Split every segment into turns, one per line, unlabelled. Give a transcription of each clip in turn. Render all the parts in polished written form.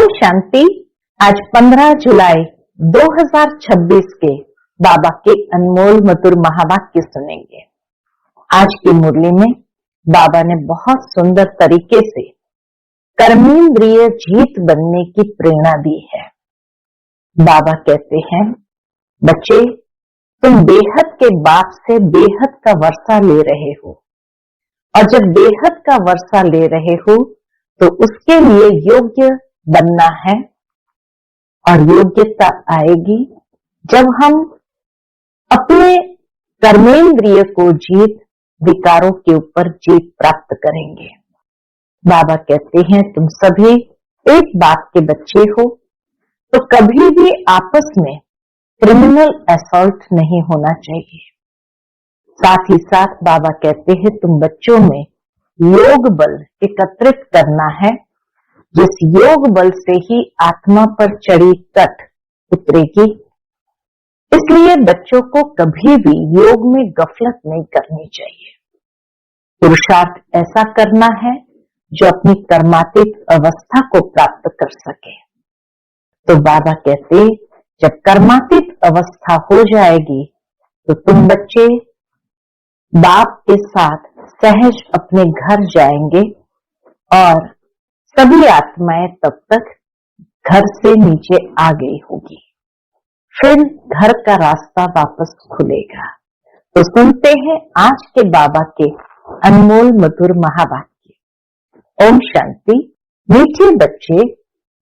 ओम शांति। आज 15 जुलाई 2026 के बाबा के अनमोल मधुर महावाक्य सुनेंगे। आज की मुरली में बाबा ने बहुत सुंदर तरीके से कर्मेंद्रिय जीत बनने की प्रेरणा दी है। बाबा कहते हैं, बच्चे तुम बेहद के बाप से बेहद का वर्षा ले रहे हो, और जब बेहद का वर्षा ले रहे हो तो उसके लिए योग्य बनना है। और योग्यता आएगी जब हम अपने कर्मेंद्रिय को जीत, विकारों के ऊपर जीत प्राप्त करेंगे। बाबा कहते हैं, तुम सभी एक बाप के बच्चे हो, तो कभी भी आपस में क्रिमिनल असॉल्ट नहीं होना चाहिए। साथ ही साथ बाबा कहते हैं, तुम बच्चों में योग बल एकत्रित करना है, जिस योग बल से ही आत्मा पर चढ़ी कट उतरेगी। इसलिए बच्चों को कभी भी योग में गफलत नहीं करनी चाहिए। पुरुषार्थ ऐसा करना है जो अपनी कर्मातीत अवस्था को प्राप्त कर सके। तो बाबा कहते, जब कर्मातीत अवस्था हो जाएगी तो तुम बच्चे बाप के साथ सहज अपने घर जाएंगे, और सभी आत्माएं तब तक घर से नीचे आ गई होगी। फिर घर का रास्ता वापस खुलेगा। तो सुनते हैं आज के बाबा के अनमोल मधुर महावाक्य। ओम शांति। मीठे बच्चे,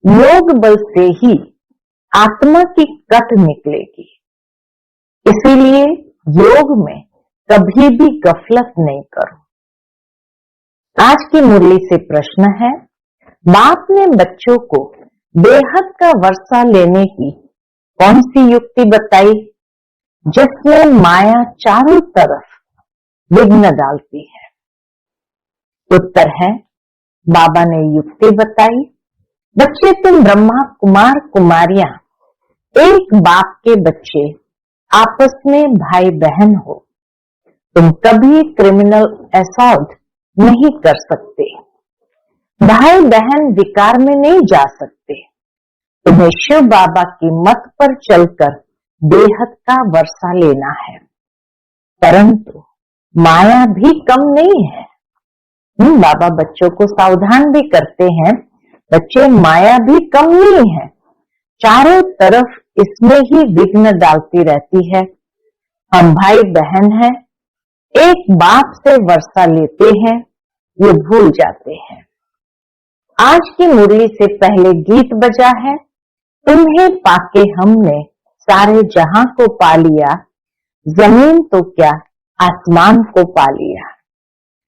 योग बल से ही आत्मा की कट निकलेगी, इसीलिए योग में कभी भी गफलत नहीं करो। आज की मुरली से प्रश्न है, बाप ने बच्चों को बेहद का वर्षा लेने की कौन सी युक्ति बताई, जिसमें माया चारों तरफ विघ्न डालती है? उत्तर है, बाबा ने युक्ति बताई, बच्चे तुम ब्रह्मा कुमार कुमारियां एक बाप के बच्चे आपस में भाई बहन हो। तुम कभी क्रिमिनल असॉल्ट नहीं कर सकते। भाई बहन विकार में नहीं जा सकते। तुम्हें शिव बाबा की मत पर चलकर बेहद का वर्षा लेना है, परंतु माया भी कम नहीं है। बाबा बच्चों को सावधान भी करते हैं, बच्चे माया भी कम नहीं है, चारों तरफ इसमें ही विघ्न डालती रहती है। हम भाई बहन हैं, एक बाप से वर्षा लेते हैं, ये भूल जाते हैं। आज की मुरली से पहले गीत बजा है, तुम्हें पाके हमने सारे जहां को पा लिया, जमीन तो क्या आसमान को पा लिया।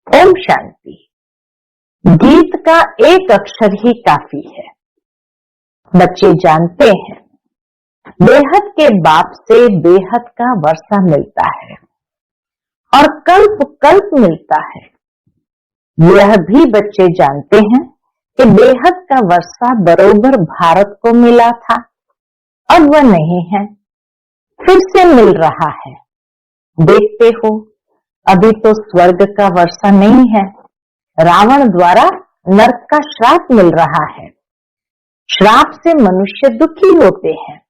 ओम शांति। गीत का एक अक्षर ही काफी है। बच्चे जानते हैं, बेहद के बाप से बेहद का वर्षा मिलता है और कल्प कल्प मिलता है। यह भी बच्चे जानते हैं कि बेहद का वर्षा बरोबर भारत को मिला था, अब वह नहीं है, फिर से मिल रहा है। देखते हो, अभी तो स्वर्ग का वर्षा नहीं है, रावण द्वारा नरक का श्राप मिल रहा है। श्राप से मनुष्य दुखी होते हैं,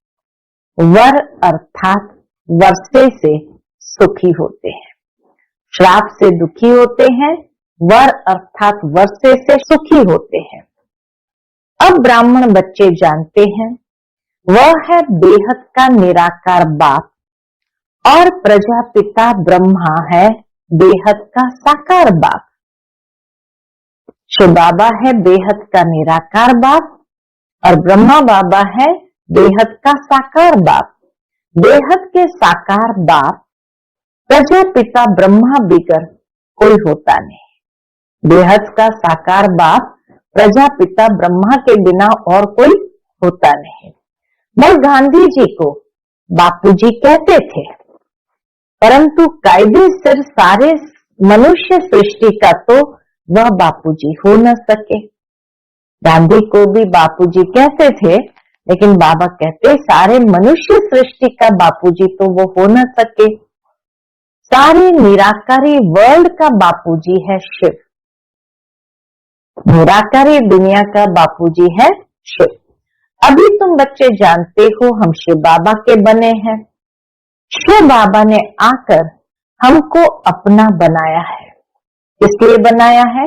वर अर्थात वर्षे से सुखी होते हैं। श्राप से दुखी होते हैं, वर अर्थात वर्षे से सुखी होते हैं। अब ब्राह्मण बच्चे जानते हैं, वह है बेहद का निराकार बाप, और प्रजापिता ब्रह्मा है बेहद का साकार बाप। शिव बाबा है बेहद का निराकार बाप, और ब्रह्मा बाबा है बेहद का साकार बाप। बेहद के साकार बाप प्रजापिता ब्रह्मा बिगर कोई होता नहीं। बेहद का साकार बाप प्रजापिता ब्रह्मा के बिना और कोई होता नहीं। मैं गांधी जी को बापूजी कहते थे, परंतु कायदे सिर सारे मनुष्य सृष्टि का तो वह बापूजी हो न सके। गांधी को भी बापूजी कहते थे, लेकिन बाबा कहते सारे मनुष्य सृष्टि का बापूजी तो वो हो न सके। सारी निराकारी वर्ल्ड का बापूजी है शिव। निराकारी दुनिया का बापूजी है शिव। अभी तुम बच्चे जानते हो हम शिव बाबा के बने हैं। शिव बाबा ने आकर हमको अपना बनाया है। किसलिए बनाया है?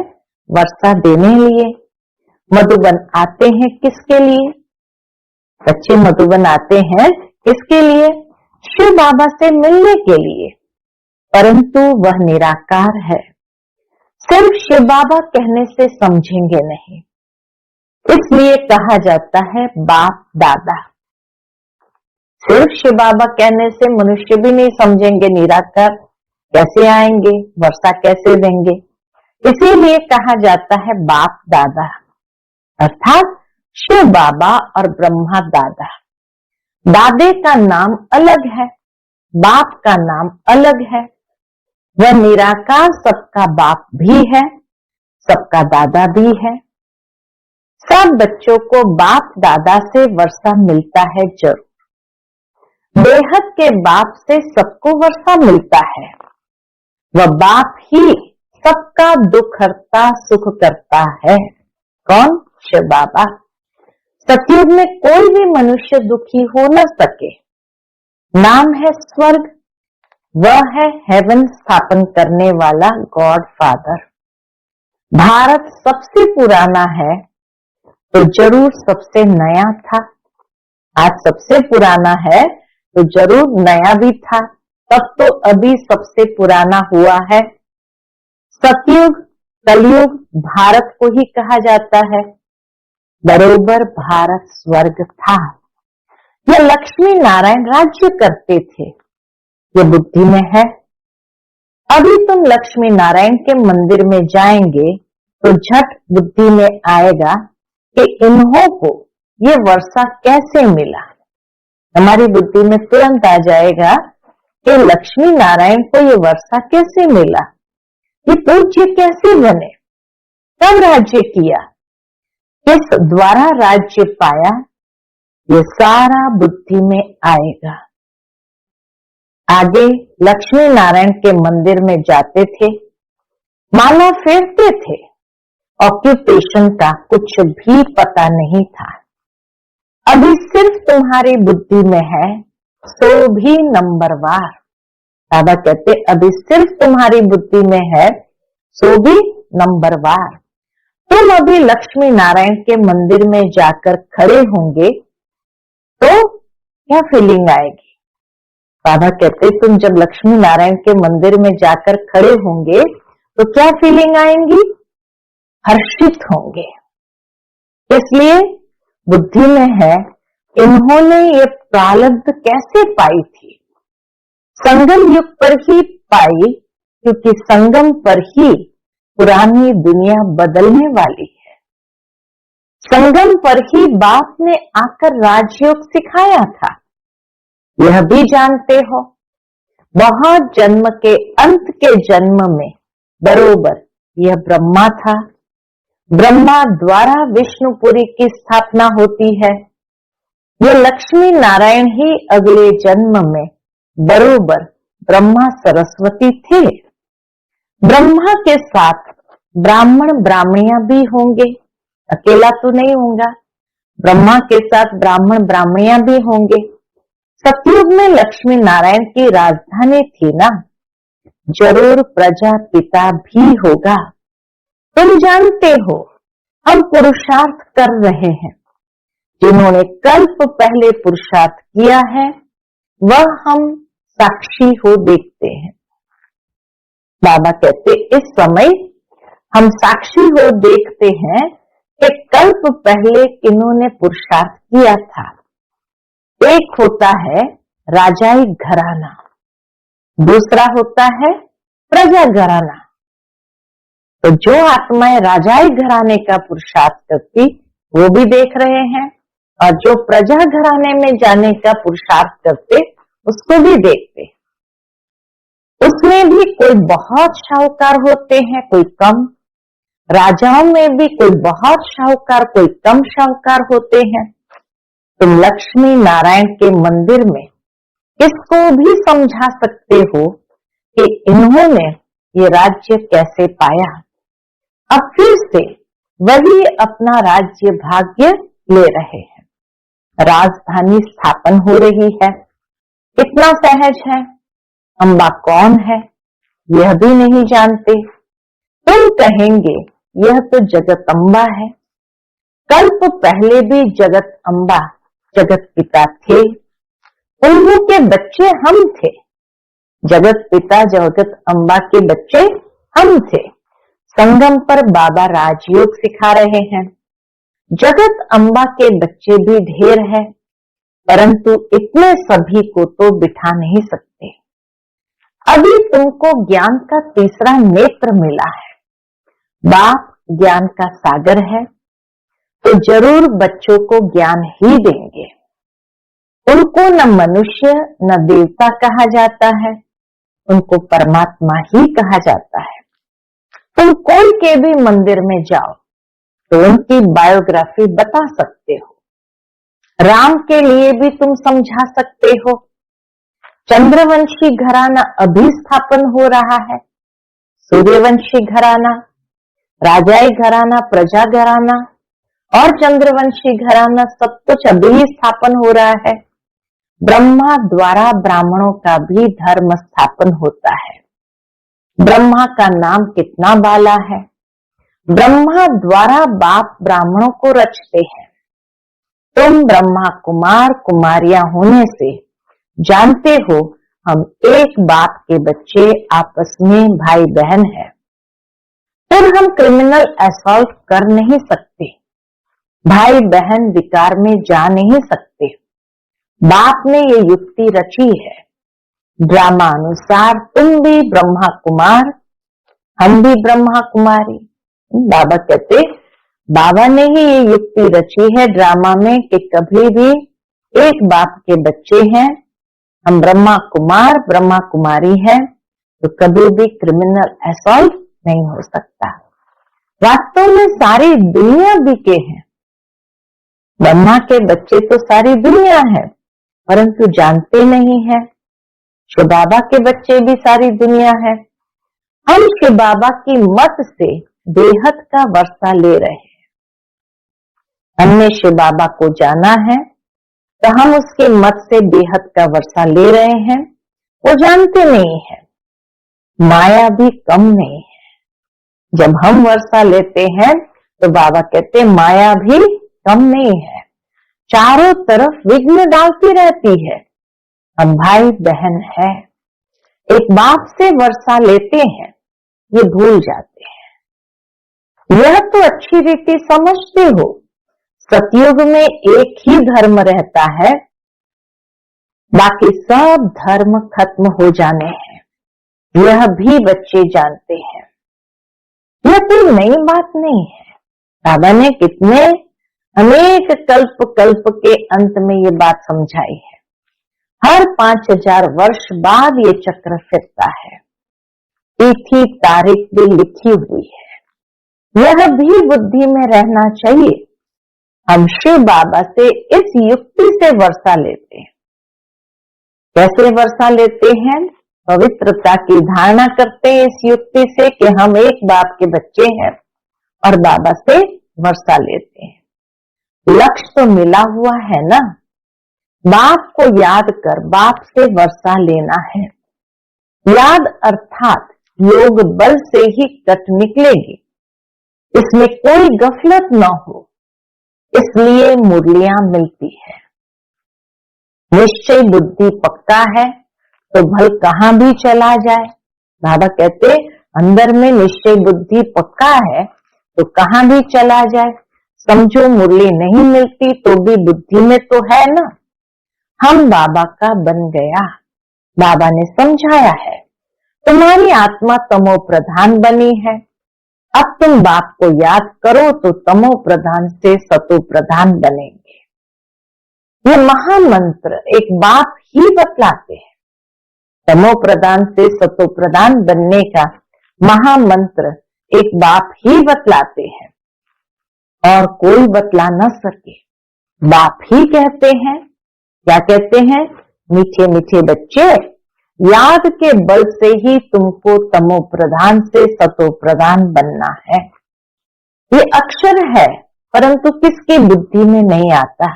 वर्षा देने लिए। मधुबन आते हैं किसके लिए? बच्चे मधुबन आते हैं किसके लिए? शिव बाबा से मिलने के लिए। परंतु वह निराकार है, सिर्फ शिव बाबा कहने से समझेंगे नहीं, इसलिए कहा जाता है बाप दादा। सिर्फ शिव बाबा कहने से मनुष्य भी नहीं समझेंगे, निराकार कैसे आएंगे, वर्षा कैसे देंगे, इसीलिए कहा जाता है बाप दादा, अर्थात शिव बाबा और ब्रह्मा दादा। दादे का नाम अलग है, बाप का नाम अलग है। वह निराकार सबका बाप भी है, सबका दादा भी है। सब बच्चों को बाप दादा से वर्षा मिलता है जरूर। बेहद के बाप से सबको वर्षा मिलता है। वह बाप ही सबका दुख हरता सुख करता है। कौन? शिव बाबा। सतयुग में कोई भी मनुष्य दुखी हो न सके। नाम है स्वर्ग, वह है हेवन स्थापन करने वाला गॉड फादर। भारत सबसे पुराना है तो जरूर सबसे नया था। आज सबसे पुराना है तो जरूर नया भी था, तब तो अभी सबसे पुराना हुआ है। सतयुग कलयुग भारत को ही कहा जाता है। बरोबर भारत स्वर्ग था। यह लक्ष्मी नारायण राज्य करते थे, ये बुद्धि में है। अभी तुम लक्ष्मी नारायण के मंदिर में जाएंगे तो झट बुद्धि में आएगा कि इन्हों को ये वर्षा कैसे मिला। हमारी बुद्धि में तुरंत आ जाएगा कि लक्ष्मी नारायण को ये वर्षा कैसे मिला, ये पूज्य कैसे बने, कब राज्य किया, किस द्वारा राज्य पाया, ये सारा बुद्धि में आएगा। आगे लक्ष्मी नारायण के मंदिर में जाते थे, माला फेरते थे, ऑक्यूपेशन का कुछ भी पता नहीं था। अभी सिर्फ तुम्हारी बुद्धि में है, सो भी नंबरवार। बाबा कहते अभी सिर्फ तुम्हारी बुद्धि में है, सो भी नंबरवार। तुम अभी लक्ष्मी नारायण के मंदिर में जाकर खड़े होंगे तो क्या फीलिंग आएगी? बाबा कहते तुम जब लक्ष्मी नारायण के मंदिर में जाकर खड़े होंगे तो क्या फीलिंग आएंगी? हर्षित होंगे। इसलिए बुद्धि में है इन्होंने ये प्रारब्ध कैसे पाई थी। संगम युग पर ही पाई, क्योंकि संगम पर ही पुरानी दुनिया बदलने वाली है। संगम पर ही बाप ने आकर राजयोग सिखाया था, यह भी जानते हो। बहुत जन्म के अंत के जन्म में बरोबर यह ब्रह्मा था। ब्रह्मा द्वारा विष्णुपुरी की स्थापना होती है। यह लक्ष्मी नारायण ही अगले जन्म में बरोबर ब्रह्मा सरस्वती थे। ब्रह्मा के साथ ब्राह्मण ब्राह्मणियां भी होंगे, अकेला तो नहीं होगा। ब्रह्मा के साथ ब्राह्मण ब्राह्मणियां भी होंगे। सतयुग में लक्ष्मी नारायण की राजधानी थी ना, जरूर प्रजापिता भी होगा। तुम जानते हो हम पुरुषार्थ कर रहे हैं। जिन्होंने कल्प पहले पुरुषार्थ किया है वह हम साक्षी हो देखते हैं। बाबा कहते इस समय हम साक्षी हो देखते हैं कि कल्प पहले किन्होंने पुरुषार्थ किया था। एक होता है राजाई घराना, दूसरा होता है प्रजा घराना। तो जो आत्माएं राजाई घराने का पुरुषार्थ करती वो भी देख रहे हैं, और जो प्रजा घराने में जाने का पुरुषार्थ करते उसको भी देखते। उसमें भी कोई बहुत शाहूकार होते हैं, कोई कम। राजाओं में भी कोई बहुत शाहूकार, कोई कम शाहूकार होते हैं। तुम लक्ष्मी नारायण के मंदिर में किसको भी समझा सकते हो कि इन्होंने ये राज्य कैसे पाया। अब फिर से वही अपना राज्य भाग्य ले रहे हैं, राजधानी स्थापन हो रही है। कितना सहज है, अम्बा कौन है यह भी नहीं जानते। तुम कहेंगे यह तो जगत अम्बा है। कल्प पहले भी जगत अम्बा जगत पिता थे, उन्हीं के बच्चे हम थे। जगत पिता जगत अम्बा के बच्चे हम थे। संगम पर बाबा राजयोग सिखा रहे हैं। जगत अम्बा के बच्चे भी ढेर है, परंतु इतने सभी को तो बिठा नहीं सकते। अभी तुमको ज्ञान का तीसरा नेत्र मिला है। बाप ज्ञान का सागर है, तो जरूर बच्चों को ज्ञान ही देंगे। उनको न मनुष्य न देवता कहा जाता है, उनको परमात्मा ही कहा जाता है। तुम कोई के भी मंदिर में जाओ तो उनकी बायोग्राफी बता सकते हो। राम के लिए भी तुम समझा सकते हो। चंद्रवंशी घराना अभी स्थापन हो रहा है, सूर्यवंशी घराना, राजाई घराना, प्रजा घराना और चंद्रवंशी घराना सब कुछ अभी स्थापन हो रहा है। ब्रह्मा द्वारा ब्राह्मणों का भी धर्म स्थापन होता है। ब्रह्मा का नाम कितना बाला है। ब्रह्मा द्वारा बाप ब्राह्मणों को रचते हैं। तुम ब्रह्मा कुमार कुमारियां होने से जानते हो हम एक बाप के बच्चे आपस में भाई बहन हैं। फिर हम क्रिमिनल असॉल्ट कर नहीं सकते, भाई बहन विकार में जा नहीं सकते। बाप ने ये युक्ति रची है। ड्रामा अनुसार तुम भी ब्रह्मा कुमार, हम भी ब्रह्मा कुमारी। बाबा कहते बाबा ने ही ये युक्ति रची है ड्रामा में कि कभी भी एक बाप के बच्चे हैं, हम ब्रह्मा कुमार ब्रह्मा कुमारी हैं, तो कभी भी क्रिमिनल असॉल्ट नहीं हो सकता। वास्तव में सारी दुनिया बिके हैं। ब्रह्मा के बच्चे तो सारी दुनिया है, परंतु जानते नहीं है। शिव बाबा के बच्चे भी सारी दुनिया है। हम शिव बाबा की मत से बेहद का वर्षा ले रहे हैं। हमने शिव बाबा को जाना है तो हम उसके मत से बेहद का वर्षा ले रहे हैं। वो जानते नहीं है, माया भी कम नहीं है। जब हम वर्षा लेते हैं तो बाबा कहते माया भी कम नहीं है, चारों तरफ विघ्न डालती रहती है। हम भाई बहन है, एक बाप से वर्षा लेते हैं, ये भूल जाते हैं। यह तो अच्छी रीति समझते हो, सतयुग में एक ही धर्म रहता है, बाकी सब धर्म खत्म हो जाने हैं। यह भी बच्चे जानते हैं। यह कोई नई बात नहीं है। बाबा ने कितने अनेक कल्प कल्प के अंत में ये बात समझाई है। हर 5000 वर्ष बाद ये चक्र फिरता है। तिथि तारीख भी लिखी हुई है। यह भी बुद्धि में रहना चाहिए। हम शिव बाबा से इस युक्ति से वर्षा लेते हैं। कैसे वर्षा लेते हैं? पवित्रता की धारणा करते हैं इस युक्ति से कि हम एक बाप के बच्चे हैं और बाबा से वर्षा लेते हैं। लक्ष्य तो मिला हुआ है ना, बाप को याद कर बाप से वर्षा लेना है। याद अर्थात योग बल से ही कट निकलेगी, इसमें कोई गफलत न हो, इसलिए मुरलियां मिलती है। निश्चय बुद्धि पक्का है तो भल कहां भी चला जाए। बाबा कहते अंदर में निश्चय बुद्धि पक्का है तो कहां भी चला जाए। समझो मुरली नहीं मिलती तो भी बुद्धि में तो है ना। हम बाबा का बन गया। बाबा ने समझाया है तुम्हारी आत्मा तमो प्रधान बनी है। अब तुम बाप को याद करो तो तमो प्रधान से सतो प्रधान बनेंगे। ये महामंत्र एक बाप ही बतलाते हैं। तमो प्रधान से सतो प्रधान बनने का महामंत्र एक बाप ही बतलाते हैं और कोई बतला न सके। बाप ही कहते हैं। क्या कहते हैं? मीठे मीठे बच्चे, याद के बल से ही तुमको तमो प्रधान से सतो प्रधान बनना है। ये अक्षर है परंतु किसकी बुद्धि में नहीं आता।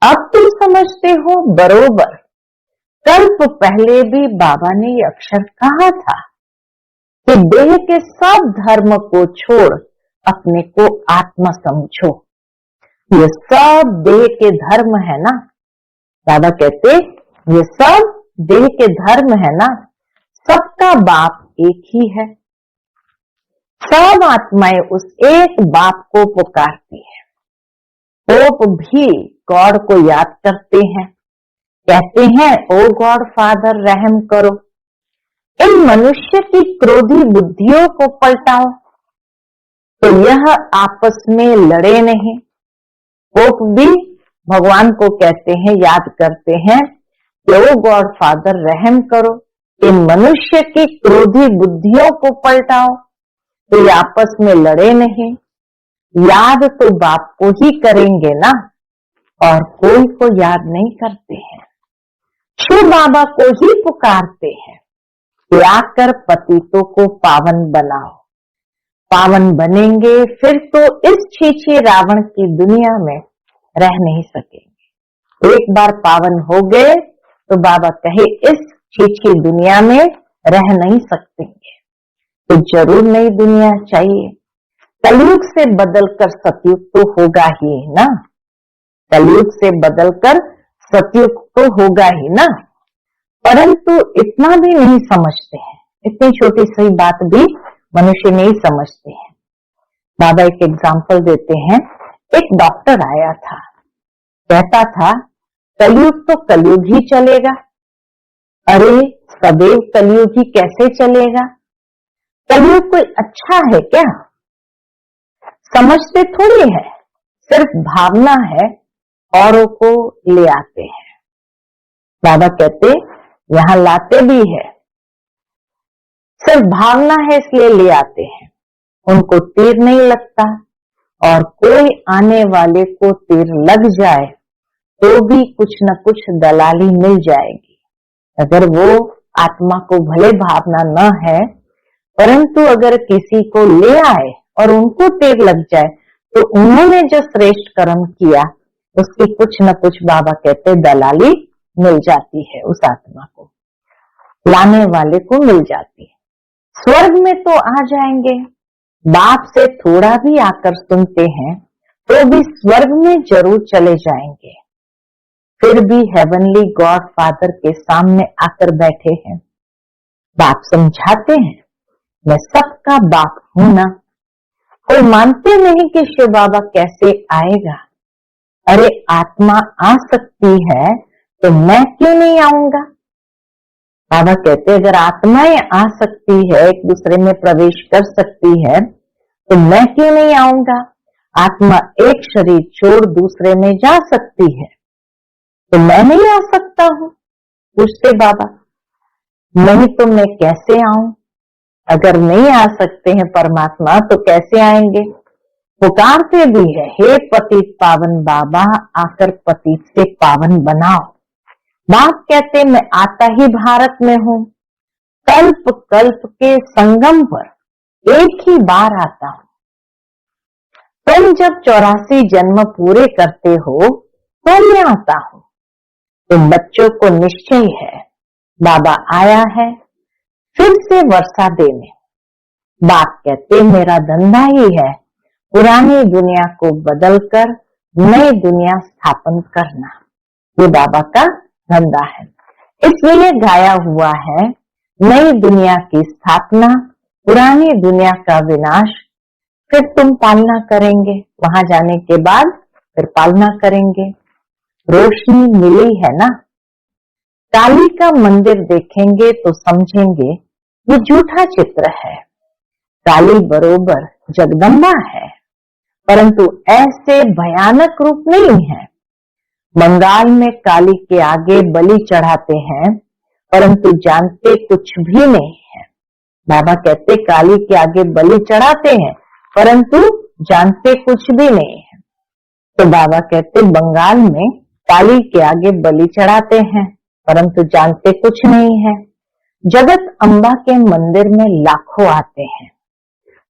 अब तुम समझते हो बरोबर, कल्प पहले भी बाबा ने ये अक्षर कहा था कि देह के सब धर्म को छोड़ अपने को आत्मा समझो। ये सब देह के धर्म है ना, बाबा कहते ये सब देह के धर्म है ना, सबका बाप एक ही है। सब आत्माएं उस एक बाप को पुकारती है। पोप भी गॉड को याद करते हैं, कहते हैं ओ गॉड फादर रहम करो, इन मनुष्य की क्रोधी बुद्धियों को पलटाओ तो यह आपस में लड़े नहीं। पोप भी भगवान को कहते हैं, याद करते हैं कि ओ गॉड फादर रहम करो, इन मनुष्य की क्रोधी बुद्धियों को पलटाओ तो ये आपस में लड़े नहीं। याद तो बाप को ही करेंगे ना, और कोई को याद नहीं करते हैं। शिव बाबा को ही पुकारते हैं कि आकर पतितों को पावन बनाओ। पावन बनेंगे फिर तो इस छीछे रावण की दुनिया में रह नहीं सकेंगे। एक बार पावन हो गए तो बाबा कहे इस छीछी दुनिया में रह नहीं सकेंगे, तो जरूर नई दुनिया चाहिए। कलयुग से बदलकर सतयुग तो होगा ही ना, कलयुग से बदलकर सतयुग तो होगा ही ना। परंतु इतना भी नहीं समझते हैं, इतनी छोटी सी बात भी मनुष्य नहीं समझते हैं। बाबा एक एग्जाम्पल देते हैं। एक डॉक्टर आया था, कहता था कलयुग तो कलयुग ही चलेगा। अरे सदैव कलयुग ही कैसे चलेगा? कलयुग कोई अच्छा है क्या? समझते थोड़ी है, सिर्फ भावना है, औरों को ले आते हैं। बाबा कहते यहां लाते भी है, सिर्फ भावना है इसलिए ले आते हैं। उनको तीर नहीं लगता, और कोई आने वाले को तीर लग जाए तो भी कुछ न कुछ दलाली मिल जाएगी। अगर वो आत्मा को भले भावना न है, परंतु अगर किसी को ले आए और उनको तीर लग जाए तो उन्होंने जो श्रेष्ठ कर्म किया उसकी कुछ न कुछ बाबा कहते दलाली मिल जाती है, उस आत्मा को लाने वाले को मिल जाती है। स्वर्ग में तो आ जाएंगे, बाप से थोड़ा भी आकर सुनते हैं तो भी स्वर्ग में जरूर चले जाएंगे। फिर भी हेवनली गॉड फादर के सामने आकर बैठे हैं। बाप समझाते हैं मैं सबका बाप हूं ना। कोई मानते नहीं कि शिव बाबा कैसे आएगा। अरे आत्मा आ सकती है तो मैं क्यों नहीं आऊंगा? बाबा कहते अगर आत्माएं आ सकती है, एक दूसरे में प्रवेश कर सकती है, तो मैं क्यों नहीं आऊंगा? आत्मा एक शरीर छोड़ दूसरे में जा सकती है, तो मैं नहीं आ सकता हूं? पूछते बाबा, नहीं तो मैं कैसे आऊं? अगर नहीं आ सकते हैं परमात्मा तो कैसे आएंगे? पुकारते भी है, हे पतित पावन बाबा आकर पतित से पावन बनाओ। बाप कहते मैं आता ही भारत में हूं, कल्प कल्प के संगम पर एक ही बार आता हूं। तुम जब 84 जन्म पूरे करते हो तो मैं आता हूं। तुम बच्चों को निश्चय है बाबा आया है फिर से वर्षा देने। बाप कहते मेरा धंधा ही है पुरानी दुनिया को बदलकर नई दुनिया स्थापन करना, ये बाबा का धंधा है। इसलिए गाया हुआ है नई दुनिया की स्थापना, पुरानी दुनिया का विनाश, फिर तुम पालना करेंगे। वहां जाने के बाद फिर पालना करेंगे। रोशनी मिली है ना। काली का मंदिर देखेंगे तो समझेंगे ये झूठा चित्र है। काली बरोबर जगदम्बा है, परंतु ऐसे भयानक रूप नहीं है। बंगाल में काली के आगे बलि चढ़ाते हैं, परंतु जानते कुछ भी नहीं है। बाबा कहते काली के आगे बलि चढ़ाते हैं, परंतु जानते कुछ भी नहीं है। तो बाबा कहते बंगाल में काली के आगे बलि चढ़ाते हैं, परंतु जानते कुछ नहीं है। जगत अम्बा के मंदिर में लाखों आते हैं,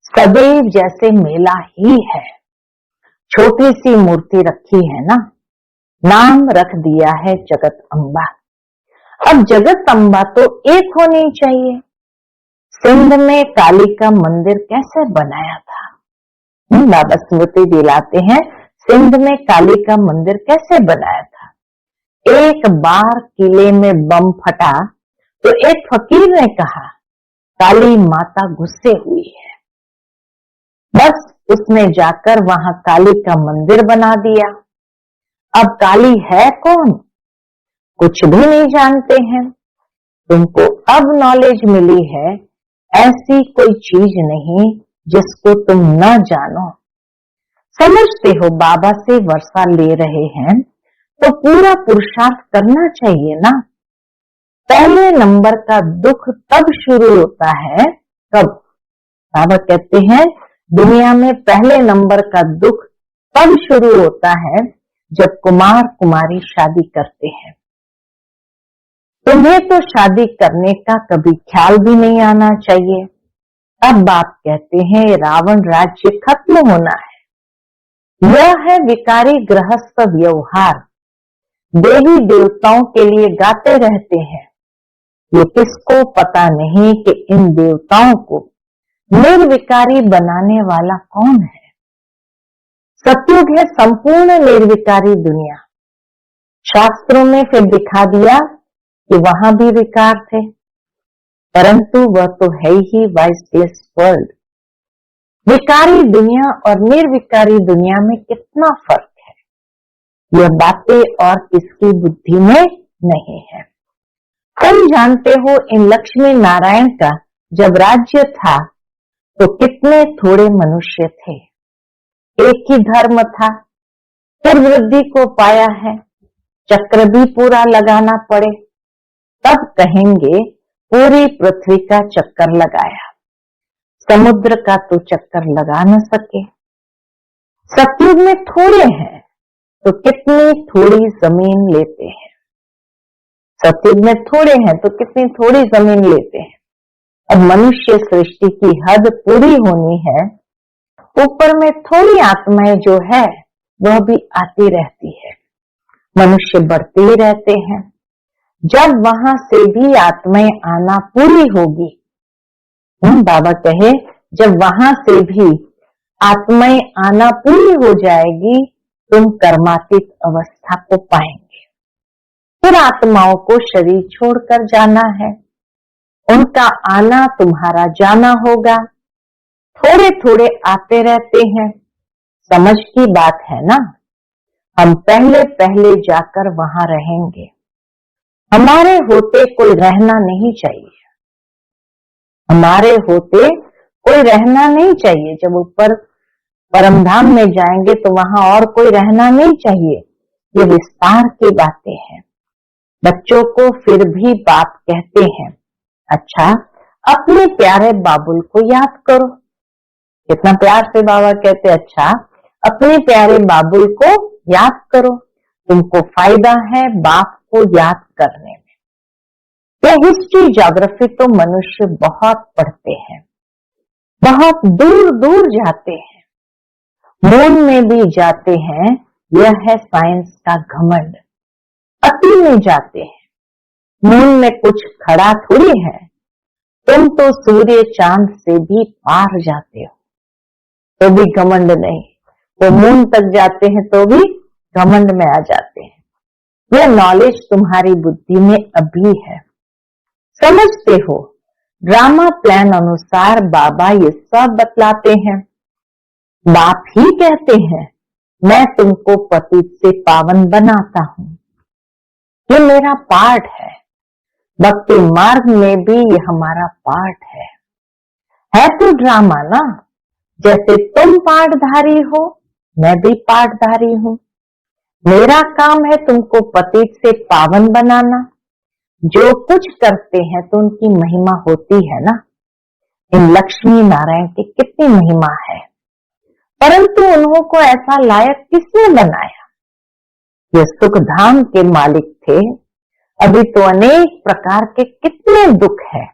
सदैव जैसे मेला ही है। छोटी सी मूर्ति रखी है ना, नाम रख दिया है जगत अम्बा। अब जगत अम्बा तो एक होनी चाहिए। सिंध में काली का मंदिर कैसे बनाया था? बाबा स्मृति दिलाते हैं, सिंध में काली का मंदिर कैसे बनाया था। एक बार किले में बम फटा तो एक फकीर ने कहा, काली माता गुस्से हुई है। बस उसने जाकर वहां काली का मंदिर बना दिया। अब काली है कौन? कुछ भी नहीं जानते हैं। तुमको अब नॉलेज मिली है, ऐसी कोई चीज नहीं जिसको तुम न जानो। समझते हो बाबा से वर्षा ले रहे हैं तो पूरा पुरुषार्थ करना चाहिए ना। पहले नंबर का दुख तब शुरू होता है कब? बाबा कहते हैं दुनिया में पहले नंबर का दुख तब शुरू होता है जब कुमार कुमारी शादी करते हैं। तुम्हें तो शादी करने का कभी ख्याल भी नहीं आना चाहिए। अब बाप कहते हैं रावण राज्य खत्म होना है। यह है विकारी गृहस्थ व्यवहार। देवी देवताओं के लिए गाते रहते हैं। ये किसको पता नहीं कि इन देवताओं को निर्विकारी बनाने वाला कौन है। सतयुग है संपूर्ण निर्विकारी दुनिया। शास्त्रों में फिर दिखा दिया कि वहां भी विकार थे, परंतु वह तो है ही वाइसलेस वर्ल्ड। विकारी दुनिया और निर्विकारी दुनिया में कितना फर्क है, यह बातें और किसकी बुद्धि में नहीं है। तुम जानते हो इन लक्ष्मी नारायण का जब राज्य था तो कितने थोड़े मनुष्य थे। एक ही धर्म था, फिर वृद्धि को पाया है। चक्र भी पूरा लगाना पड़े तब कहेंगे पूरी पृथ्वी का चक्कर लगाया। समुद्र का तो चक्कर लगा न सके। सतयुग में थोड़े हैं तो कितनी थोड़ी जमीन लेते हैं। सतयुग में थोड़े हैं तो कितनी थोड़ी जमीन लेते हैं। अब मनुष्य सृष्टि की हद पूरी होनी है, ऊपर में थोड़ी आत्माएं जो है वह भी आती रहती है। मनुष्य बढ़ते ही रहते हैं। जब वहां से भी आत्माएं आना पूरी होगी, बाबा कहे जब वहां से भी आत्माएं आना पूरी हो जाएगी, तुम कर्मातीत अवस्था को पाएंगे। फिर आत्माओं को शरीर छोड़कर जाना है, उनका आना तुम्हारा जाना होगा। थोड़े थोड़े आते रहते हैं। समझ की बात है ना। हम पहले पहले जाकर वहां रहेंगे। हमारे होते कोई रहना नहीं चाहिए। हमारे होते कोई रहना नहीं चाहिए। जब ऊपर परमधाम में जाएंगे तो वहां और कोई रहना नहीं चाहिए। ये विस्तार की बातें हैं। बच्चों को फिर भी बाप कहते हैं, अच्छा अपने प्यारे बाबुल को याद करो। कितना प्यार से बाबा कहते, अच्छा अपने प्यारे बाबुल को याद करो, तुमको फायदा है बाप को याद करने में। यह हिस्ट्री ज्योग्राफी तो मनुष्य बहुत पढ़ते हैं, बहुत दूर दूर जाते हैं, मून में भी जाते हैं। यह है साइंस का घमंड। अति में जाते हैं। मून में कुछ खड़ा थोड़ी है। तुम तो सूर्य चांद से भी पार जाते हो तो भी घमंड नहीं। वो मून तक जाते हैं तो भी घमंड में आ जाते हैं। यह नॉलेज तुम्हारी बुद्धि में अभी है। समझते हो ड्रामा प्लान अनुसार बाबा ये सब बतलाते हैं। बाप ही कहते हैं मैं तुमको पतित से पावन बनाता हूं। ये मेरा पार्ट है। भक्ति मार्ग में भी ये हमारा पार्ट है तो ड्रामा ना। जैसे तुम पाठधारी हो, मैं भी पाठधारी हूं। मेरा काम है तुमको पतित से पावन बनाना। जो कुछ करते हैं तो उनकी महिमा होती है ना। इन लक्ष्मी नारायण की कितनी महिमा है, परंतु उन्हों को ऐसा लायक किसने बनाया? ये सुख धाम के मालिक थे। अभी तो अनेक प्रकार के कितने दुख है।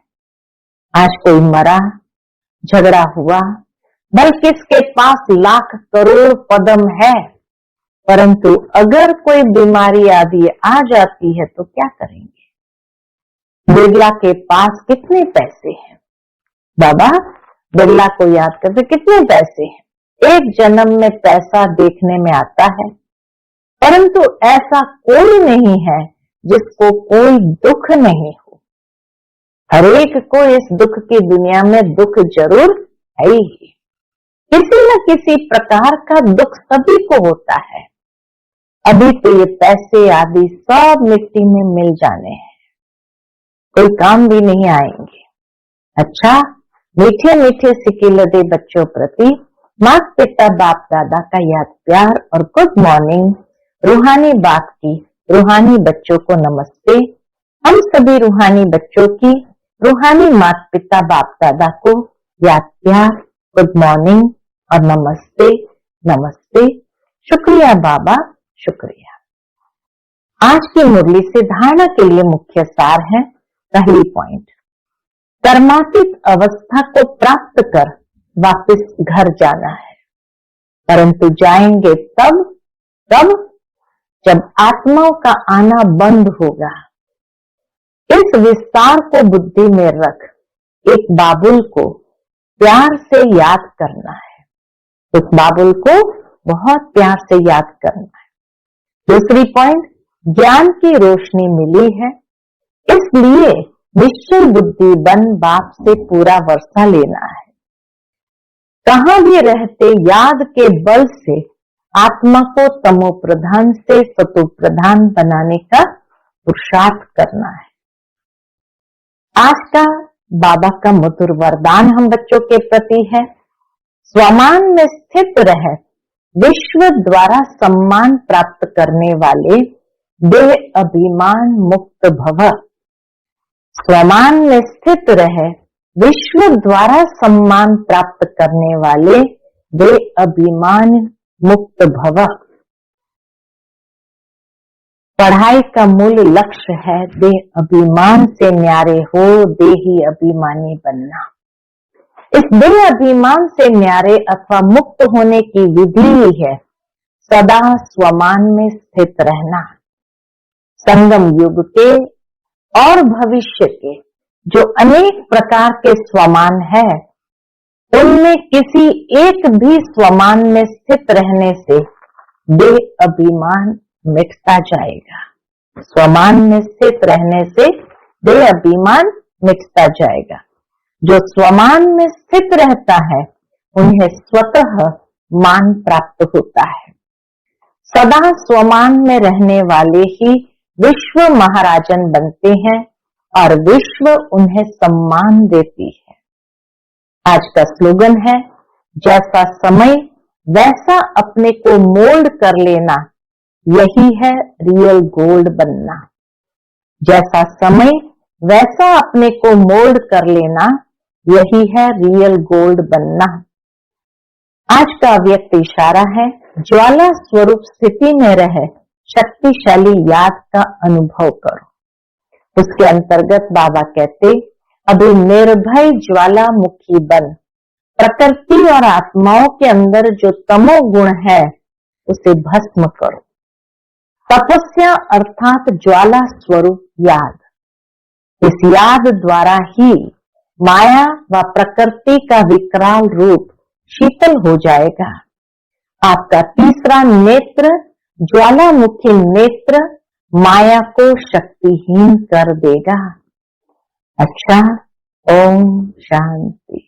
आज कोई मरा, झगड़ा हुआ, बल्कि इसके पास लाख करोड़ पदम है, परंतु अगर कोई बीमारी आदि आ जाती है तो क्या करेंगे? बिरला के पास कितने पैसे हैं? बाबा बिरला को याद करते कितने पैसे हैं? एक जन्म में पैसा देखने में आता है, परंतु ऐसा कोई नहीं है जिसको कोई दुख नहीं हो। हर एक को इस दुख की दुनिया में दुख जरूर है ही। किसी न किसी प्रकार का दुख सभी को होता है। अभी तो ये पैसे आदि सब मिट्टी में मिल जाने हैं, कोई काम भी नहीं आएंगे। अच्छा, मीठे मीठे सिकिलते बच्चों प्रति माता पिता बाप दादा का याद प्यार और गुड मॉर्निंग। रूहानी बात की रूहानी बच्चों को नमस्ते। हम सभी रूहानी बच्चों की रूहानी माता पिता बाप दादा को याद प्यार, गुड मॉर्निंग और नमस्ते नमस्ते। शुक्रिया बाबा, शुक्रिया। आज की मुरली से धारणा के लिए मुख्य सार है। पहली पॉइंट, कर्मातीत अवस्था को प्राप्त कर वापस घर जाना है, परंतु जाएंगे तब जब आत्माओं का आना बंद होगा। इस विस्तार को बुद्धि में रख एक बाबुल को प्यार से याद करना है। उस बाबुल को बहुत प्यार से याद करना है। दूसरी पॉइंट, ज्ञान की रोशनी मिली है, इसलिए निश्चय बुद्धि बन बाप से पूरा वर्षा लेना है। कहां भी रहते याद के बल से आत्मा को तमो प्रधान से सतो प्रधान बनाने का पुरुषार्थ करना है। आज का बाबा का मधुर वरदान हम बच्चों के प्रति है, स्वमान में स्थित रह विश्व द्वारा सम्मान प्राप्त करने वाले देह अभिमान मुक्त भव। स्वमान में स्थित रहे विश्व द्वारा सम्मान प्राप्त करने वाले वे अभिमान मुक्त भव। पढ़ाई का मूल लक्ष्य है देह अभिमान से न्यारे हो देही अभिमानी बनना। इस देह अभिमान से न्यारे अथवा मुक्त होने की विधि ही है सदा स्वमान में स्थित रहना। संगम युग के और भविष्य के जो अनेक प्रकार के स्वमान है, उनमें किसी एक भी स्वमान में स्थित रहने से देह अभिमान मिटता जाएगा। स्वमान में स्थित रहने से देह अभिमान मिटता जाएगा। जो स्वमान में स्थित रहता है उन्हें स्वतः मान प्राप्त होता है। सदा स्वमान में रहने वाले ही विश्व महाराजन बनते हैं और विश्व उन्हें सम्मान देती है। आज का स्लोगन है, जैसा समय वैसा अपने को मोल्ड कर लेना, यही है रियल गोल्ड बनना। जैसा समय वैसा अपने को मोल्ड कर लेना, यही है रियल गोल्ड बनना। आज का व्यक्त इशारा है, ज्वाला स्वरूप स्थिति में रहे शक्तिशाली याद का अनुभव करो। उसके अंतर्गत बाबा कहते, अभी निर्भय ज्वालामुखी बन, प्रकृति और आत्माओं के अंदर जो तमो गुण है उसे भस्म करो। तपस्या अर्थात ज्वाला स्वरूप याद, इस याद द्वारा ही माया व प्रकृति का विकराल रूप शीतल हो जाएगा। आपका तीसरा नेत्र ज्वालामुखी नेत्र माया को शक्तिहीन कर देगा। अच्छा, ओम शांति।